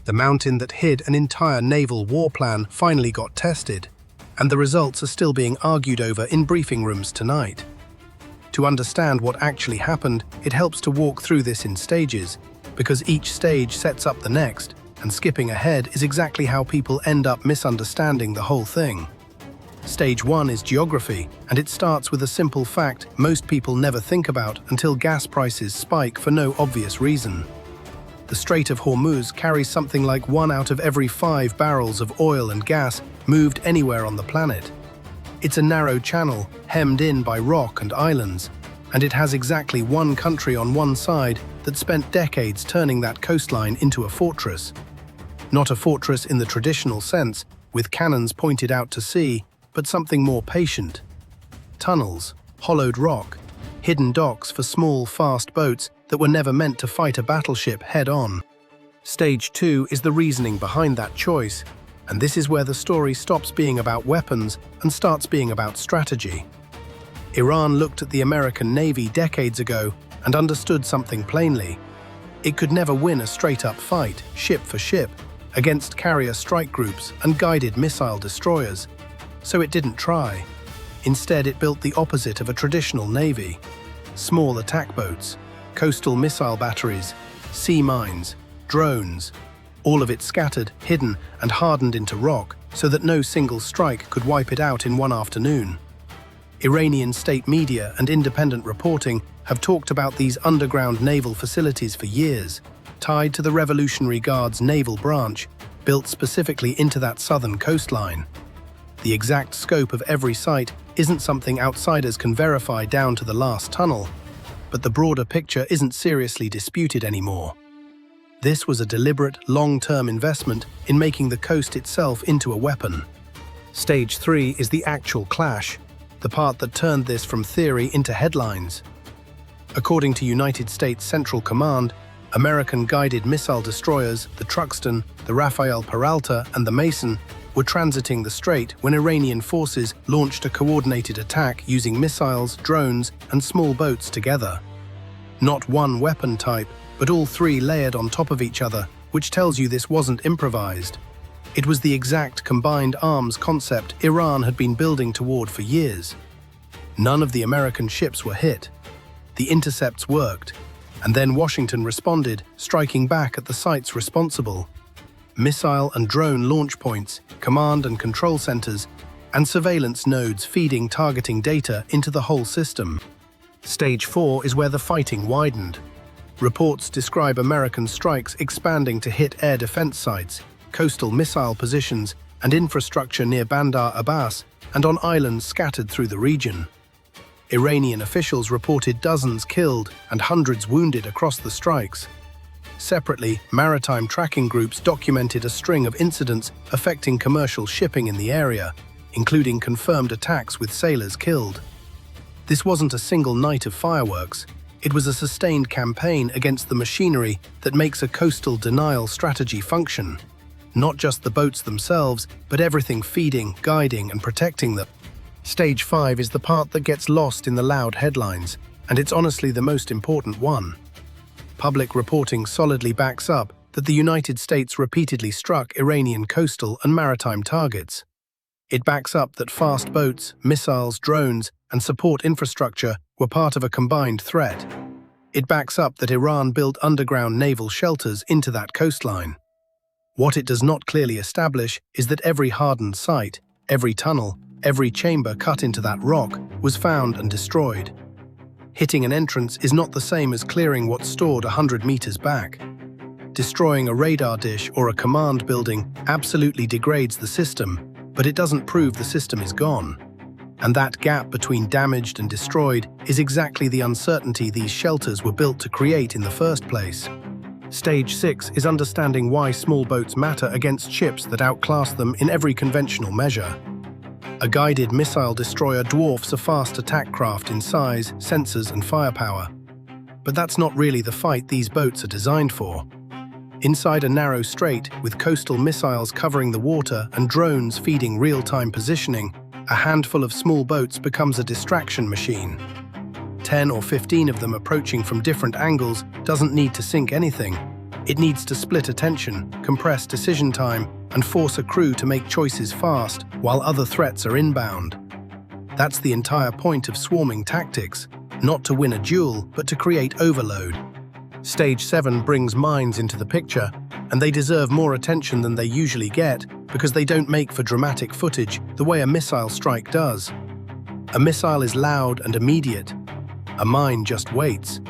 The mountain that hid an entire naval war plan finally got tested, and the results are still being argued over in briefing rooms tonight. To understand what actually happened, it helps to walk through this in stages, because each stage sets up the next, and skipping ahead is exactly how people end up misunderstanding the whole thing. Stage 1 is geography, and it starts with a simple fact most people never think about until gas prices spike for no obvious reason. The Strait of Hormuz carries something like 1 out of every 5 barrels of oil and gas moved anywhere on the planet. It's a narrow channel, hemmed in by rock and islands, and it has exactly one country on one side that spent decades turning that coastline into a fortress. Not a fortress in the traditional sense, with cannons pointed out to sea, but something more patient. Tunnels, hollowed rock, hidden docks for small, fast boats that were never meant to fight a battleship head-on. Stage 2 is the reasoning behind that choice, and this is where the story stops being about weapons and starts being about strategy. Iran looked at the American Navy decades ago and understood something plainly. It could never win a straight-up fight, ship for ship, against carrier strike groups and guided missile destroyers, so it didn't try. Instead, it built the opposite of a traditional navy: small attack boats, coastal missile batteries, sea mines, drones, all of it scattered, hidden, and hardened into rock so that no single strike could wipe it out in one afternoon. Iranian state media and independent reporting have talked about these underground naval facilities for years, tied to the Revolutionary Guard's naval branch, built specifically into that southern coastline. The exact scope of every site isn't something outsiders can verify down to the last tunnel, but the broader picture isn't seriously disputed anymore. This was a deliberate, long-term investment in making the coast itself into a weapon. Stage 3 is the actual clash, the part that turned this from theory into headlines. According to United States Central Command, American guided missile destroyers, the Truxtun, the Rafael Peralta, and the Mason, were transiting the strait when Iranian forces launched a coordinated attack using missiles, drones, and small boats together. Not one weapon type, but all three layered on top of each other, which tells you this wasn't improvised. It was the exact combined arms concept Iran had been building toward for years. None of the American ships were hit. The intercepts worked, and then Washington responded, striking back at the sites responsible. Missile and drone launch points, command and control centers, and surveillance nodes feeding targeting data into the whole system. Stage 4 is where the fighting widened. Reports describe American strikes expanding to hit air defense sites, coastal missile positions, and infrastructure near Bandar Abbas and on islands scattered through the region. Iranian officials reported dozens killed and hundreds wounded across the strikes. Separately, maritime tracking groups documented a string of incidents affecting commercial shipping in the area, including confirmed attacks with sailors killed. This wasn't a single night of fireworks. It was a sustained campaign against the machinery that makes a coastal denial strategy function. Not just the boats themselves, but everything feeding, guiding, and protecting them. Stage 5 is the part that gets lost in the loud headlines, and it's honestly the most important one. Public reporting solidly backs up that the United States repeatedly struck Iranian coastal and maritime targets. It backs up that fast boats, missiles, drones, and support infrastructure were part of a combined threat. It backs up that Iran built underground naval shelters into that coastline. What it does not clearly establish is that every hardened site, every tunnel, every chamber cut into that rock was found and destroyed. Hitting an entrance is not the same as clearing what's stored 100 meters back. Destroying a radar dish or a command building absolutely degrades the system, but it doesn't prove the system is gone. And that gap between damaged and destroyed is exactly the uncertainty these shelters were built to create in the first place. Stage 6 is understanding why small boats matter against ships that outclass them in every conventional measure. A guided missile destroyer dwarfs a fast attack craft in size, sensors, and firepower. But that's not really the fight these boats are designed for. Inside a narrow strait, with coastal missiles covering the water and drones feeding real-time positioning, a handful of small boats becomes a distraction machine. 10 or 15 of them approaching from different angles doesn't need to sink anything. It needs to split attention, compress decision time, and force a crew to make choices fast while other threats are inbound. That's the entire point of swarming tactics, not to win a duel, but to create overload. Stage 7 brings mines into the picture, and they deserve more attention than they usually get because they don't make for dramatic footage the way a missile strike does. A missile is loud and immediate. A mine just waits.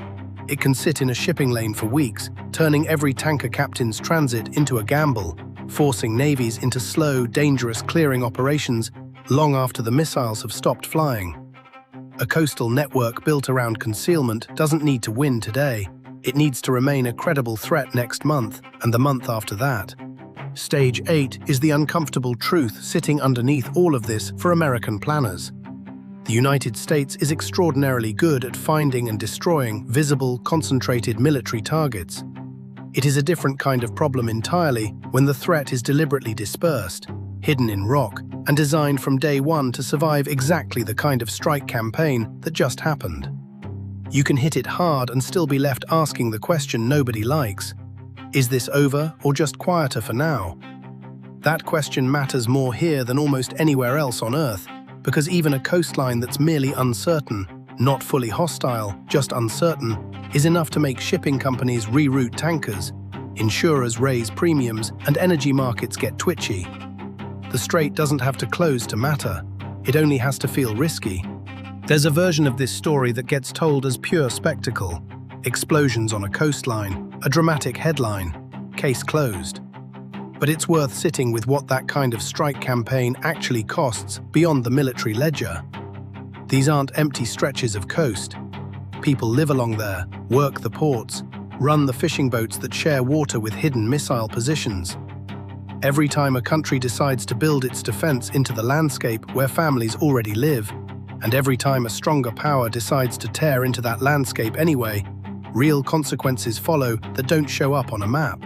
It can sit in a shipping lane for weeks, turning every tanker captain's transit into a gamble, forcing navies into slow, dangerous clearing operations long after the missiles have stopped flying. A coastal network built around concealment doesn't need to win today. It needs to remain a credible threat next month and the month after that. Stage 8 is the uncomfortable truth sitting underneath all of this for American planners. The United States is extraordinarily good at finding and destroying visible, concentrated military targets. It is a different kind of problem entirely when the threat is deliberately dispersed, hidden in rock, and designed from day one to survive exactly the kind of strike campaign that just happened. You can hit it hard and still be left asking the question nobody likes. Is this over or just quieter for now? That question matters more here than almost anywhere else on Earth, because even a coastline that's merely uncertain, not fully hostile, just uncertain, is enough to make shipping companies reroute tankers, insurers raise premiums, and energy markets get twitchy. The strait doesn't have to close to matter. It only has to feel risky. There's a version of this story that gets told as pure spectacle. Explosions on a coastline, a dramatic headline, case closed. But it's worth sitting with what that kind of strike campaign actually costs beyond the military ledger. These aren't empty stretches of coast. People live along there, work the ports, run the fishing boats that share water with hidden missile positions. Every time a country decides to build its defense into the landscape where families already live, and every time a stronger power decides to tear into that landscape anyway, real consequences follow that don't show up on a map.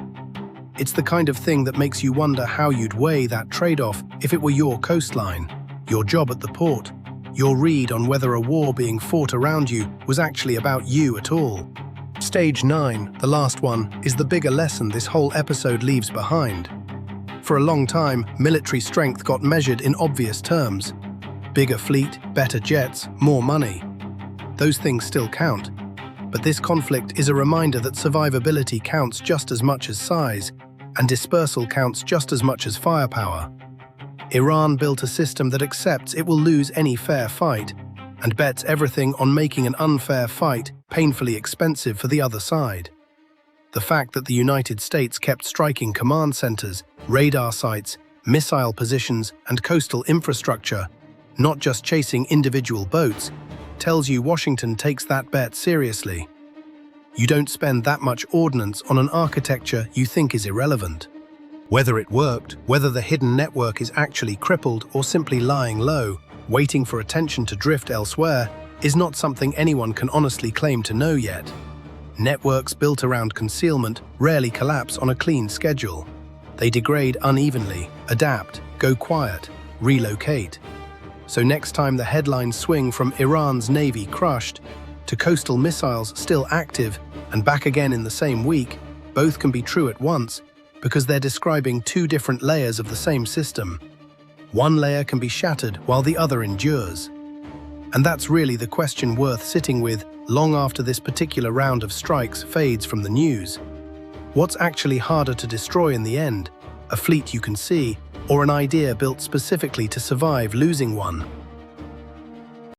It's the kind of thing that makes you wonder how you'd weigh that trade-off if it were your coastline, your job at the port, your read on whether a war being fought around you was actually about you at all. Stage 9, the last one, is the bigger lesson this whole episode leaves behind. For a long time, military strength got measured in obvious terms. Bigger fleet, better jets, more money. Those things still count. But this conflict is a reminder that survivability counts just as much as size, and dispersal counts just as much as firepower. Iran built a system that accepts it will lose any fair fight, and bets everything on making an unfair fight painfully expensive for the other side. The fact that the United States kept striking command centers, radar sites, missile positions, and coastal infrastructure, not just chasing individual boats, tells you Washington takes that bet seriously. You don't spend that much ordnance on an architecture you think is irrelevant. Whether it worked, whether the hidden network is actually crippled or simply lying low, waiting for attention to drift elsewhere, is not something anyone can honestly claim to know yet. Networks built around concealment rarely collapse on a clean schedule. They degrade unevenly, adapt, go quiet, relocate. So next time the headlines swing from Iran's navy crushed to coastal missiles still active and back again in the same week, both can be true at once because they're describing two different layers of the same system. One layer can be shattered while the other endures. And that's really the question worth sitting with long after this particular round of strikes fades from the news. What's actually harder to destroy in the end? A fleet you can see, or an idea built specifically to survive losing one?